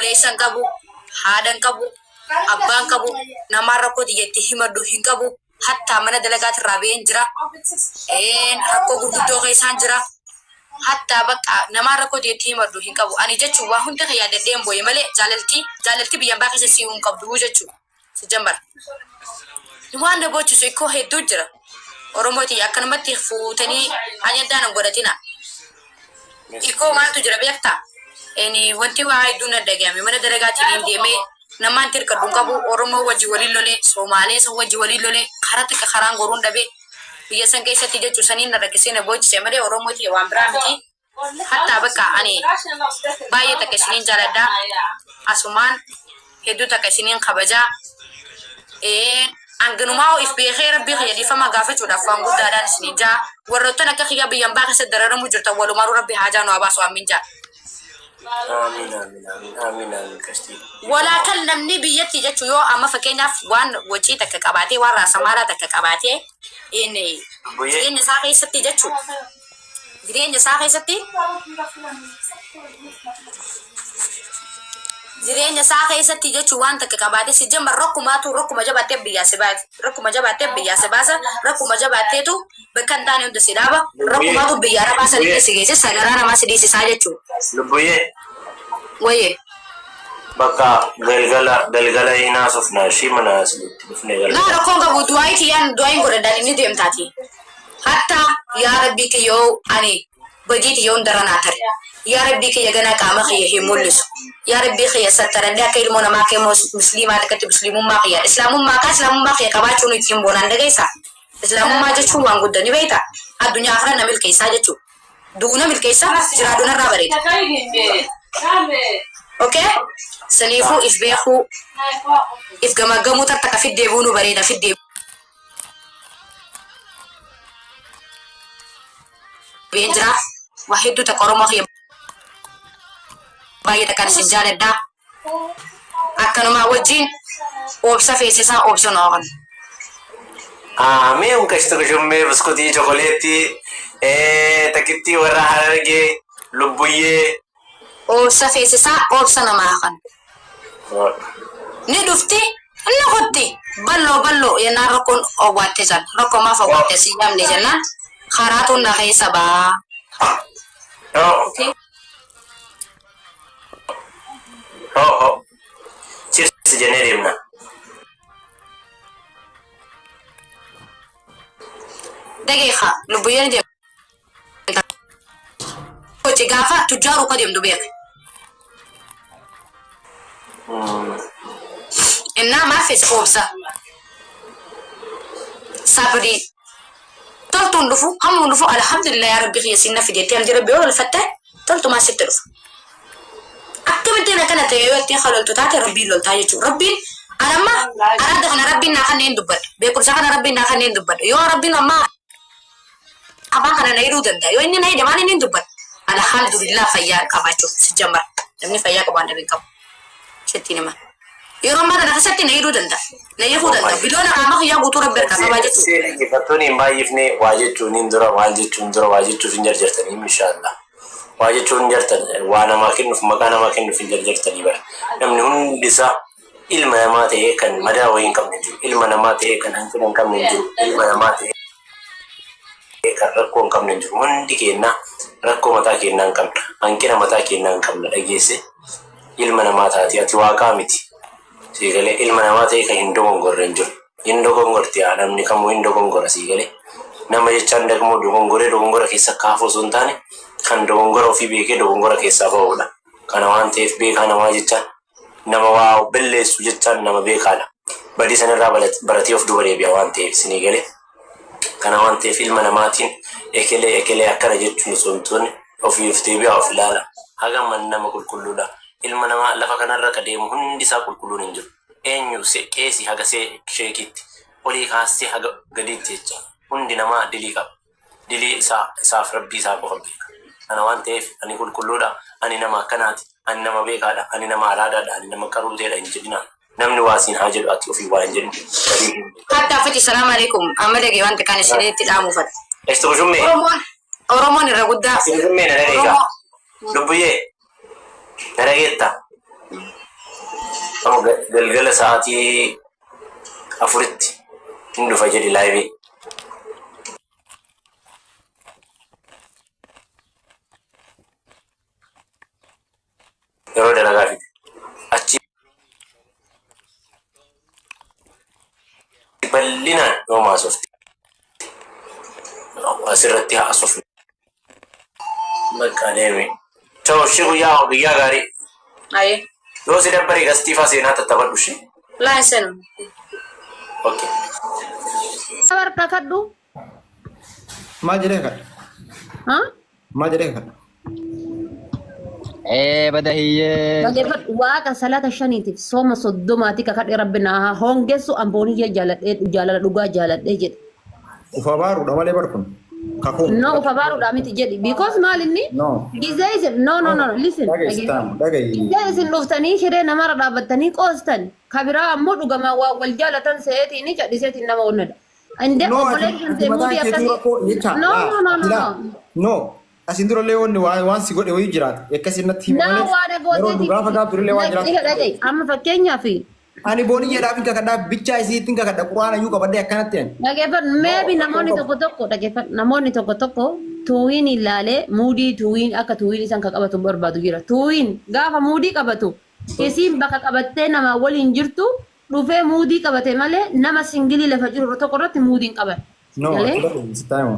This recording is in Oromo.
obboleessan qabu, haadhan qabu, abbaan qabu, namaan rakkoo xiyyeetti himadhu hin qabu. Hatta mana dalagaat irraa ba'een jira. Rakkoo gurguddoo keessaan jira. Hatta bakka namaan rakkoo xiyyeetti himadhu hin qabu. Ani jechuun waa hunda kan yaadadhee hin booye malee jaalaltii biyyaan baa keessa si'uu hin qabdu jechuudha. Si jammara. Waan na boochisu ikkoo hedduu jira. Oromooti akkanumatti fuutanii anyaddaan hin godhatina. Ikkoo maaltu jira beektaa? Wanti waa hedduu na dhagahame mana dalagaatiin hin deemee namaan tirkadhu hin qabu. Oromoo wajji waliin lolee, Somaalee san wajji waliin lolee, karaa xiqqa karaan goruun dhabee biyya san keessatti jechuun saniin na rakkisee na boochise malee Oromooti waan biraa miti. Hatta bakka ani baay'ee takka isiniin jaaladhaa. Asumaan hedduu takka isiniin kabajaa. Anganumaa if beekee rabbii fayyadifama gaafachuudhaaf waan guddaadhaan isiniin jaa. Warroottan akka kiyya biyyaan baa keessatti dararamu jirtan walumaanuu rabbi haajaa nu habaasu amiin jaa. Amiin Kasti. Walaa kan namni biyyatti jechuun yoo amma fakkeenyaaf waan wajjii takka qabaatee waan raasamaalaa takka qabaatee jireenya isaa keessatti jechuudha. Jireenya isaa keessatti jechuun waan takka qabaatee si jamma rakkuma jabaattee biyyaa si baasa. Rakkuma jabaatteetu bakka hin taane hunda si dhaaba. Rakkumaatu biyyaa rabaa sanii si geesse sagaraa namaa si dhiisisaa jechuudha. Lubbuyyee. Wayye. Bakka galgala hinaasuuf na ishii mana asilitti dhufnee galgala. Naa rakkoon qabu du'aayin godhadhaan inni deemtaati. Hatta yaa rabbii kiyyoo ani badii kiyyoo hundara naa tare. Yaa rabbii kiyya ganaa qaama kiyya hin mul'isu. Yaa rabbii kiyya sattaradee akka ilmoo namaa keemmoo musliimaa takkatti musliimummaa kiyya. Islaamummaa kiyya qabaachuun ittiin boonaan dhageessa. Islaamummaa jechuun waan guddaa ni beekta. Addunyaa kana na milkeessaa jechuudha. Duuna milkeessaa jiraaduna irraa bareeda. Okay? Saniifuu if beekuu, if gamaggamuu tattaka fiddeebuu nu bareeda fiddeebuu. Jira waa hedduu takka Oromoo kiyya baay'ee takkaan isin jaaladhaa. Akkanumaa wajjin obsa feesisaa obsuun oolan. Mee Kasti Kushummee biskuutii chokoleettii takittii warra Harargee lubbuyyee. Obsa feesisaa obsa namaa kan. Ni dhufti inni kutti balloo yennaan rakkoon owwaatte jan rakkoo maaf owwaatte si yaamne jennaan karaatuun na keessa baa. Cheers jennee deemna. Daqiiqa lubbuyyeen deemna. Gaafa tujjaaru ka deemtu beek. Innaa maaf feesi obsa. Sabrii. Toltuun dhufu hammuun dhufu alhamdulillah yaa rabbi kiyya sinna fideettee am jira biyoo olfattee toltumaa sitti dhufu. Akkamittiin akkana ta'e yoo ittiin haloltu taate rabbiin loltaa jechuudha. Rabbiin anamma araada kana rabbiin naa kanneen dubbadha. Beekumsa kana rabbiin naa kanneen dubbadha. Yoo rabbiin ammaa afaan kana na hidhuu danda'a. Yoo inni na hidhe maal inni dubbadha. Alhamdulillah fayyaa qabaachuuf si jammara. Namni fayyaa qabu waan dhabe qabu. Shettiin hima. Yeroo ammaa kana keessatti na hidhuu danda'a. Na hiikuu danda'a. Biloona qaama kiyyaa guutuu rabbi harkaa qabaa jechuudha. Injifattoonni hin baay'ifne waa jechuun hin dura waa jechuuf hin jarjartanii inshaallah. Waa jechuun hin jartan waa namaa kennuuf maqaa namaa kennuuf hin jarjartanii bara. Namni hundi isaa ilma namaa ta'ee kan madaa wayii hin qabne jiru. Ilma namaa ta'ee kan hanqina hin qabne jiru. Ilma namaa ta'ee kan rakkoo hin qabne jiru. Hundi keenna rakkoo mataa keenyaa hin qabna. Hanqina mataa keenyaa hin qabna dhageesse. Ilma namaa taate ati waaqaa miti. Siigalee ilma namaa ta'e kan hin dogongorre hin jiru. Hin dogongorti namni kamuu hin dogongora siigalee. Nama jechaan dagmoo dogongora keessa kaafuu osoo hin taane kan dogongora ofii beekee dogongora keessaa ba'uudha. Kana waan ta'eef beekaa namaa jechaan nama waa balleessu jechaan nama beekaadha. Badii sanarraa baratee of duba deebi'a waan ta'eef siigalee. Kana waan ta'eef ilma namaatiin ekelee akkana jechuun osoo hin taane ofiif deebi'a of ilaala. Hagam nama qulqulluudha. Ilma namaa lafa kanarra ka deemu hundi isaa qulqulluun hin jiru. Eenyu qeesi haga sheekitti olii kaastee haga gadiitti jecha hundi namaa dilii qaba. Dilii isaaf rabbii isaa qofa beeka. Kana waan ta'eef ani qulqulluudha. Ani nama akkanaati. Ani nama beekaadha. Ani nama araadaadha. Ani nama qaruuteedha hin jedhina. Namni waasiin haa jedhu ati ofii waa hin jedhu. Hatta fiti salaamu alaikum. Amma dhagee wanta kan isinitti dhaamuufadha. Eestu Kushummee. Oromoon irra guddaa. Kushummee na dhageegaa. Dubbiyyee. Na dhageetta. galgala sa'aatii afuritti hin dhufa jedhi laayivii. Yeroo dalagaa fide achi bal'inaan yoo maasofte asirratti haasofne bakka deeme. Ciao shi guyyaa gaarii. Aye. Yoo si dabbarii gastiifaa seenaa tattaafadhu shi. Laa hin seenu. Okay. Sabar kakaddu. Maal jedhee kadha? Ha? Maal jedhee kadha? Badahiyyee. Bageeffadhu waaqa salata shaniitiif sooma soddomaati kakadhe rabbina haa hongeessu ambooniyya jaalala dhugaa jaaladhee jedhe. Ufa baaruudha malee barkun. Kakuu. No ufa baaruudha miti jedhi. Because maal inni? No. Gizee isin no listen. Dhagayi. Gizee isin dhuftanii hiree namarra dhaabbattanii qoostan. Kabiraa ammoo dhugamaa waa wal jaalatan se'eetiin cadhiseetiin nama onnadha. Inde obboleessan ta'e muudii akkasii. No. No. Asin dura illee waan si godhe wayii jiraata. Akkasiin natti himu malee. Naa waada gooteeti. Gaafa gaaftu illee waan jiraata. Amma fakkeenyaaf. Ani booniyyeedhaaf hin kakadhaa bichaa isiitti kakadha quraana iyyuu qabadhee akkanatti ani. Dhaggeeffadhu meebi namoonni tokko dhaggeeffadhu namoonni tokko tuwiin ilaalee muudii tuwiin akka tuwiin isaan kan qabatu barbaadu jira. Tuwiin gaafa muudii qabatu isiin bakka qabattee nama waliin jirtu dhufee muudii qabate malee nama singilii lafa jiru tokko irratti muudii hin qaban. No, it's time.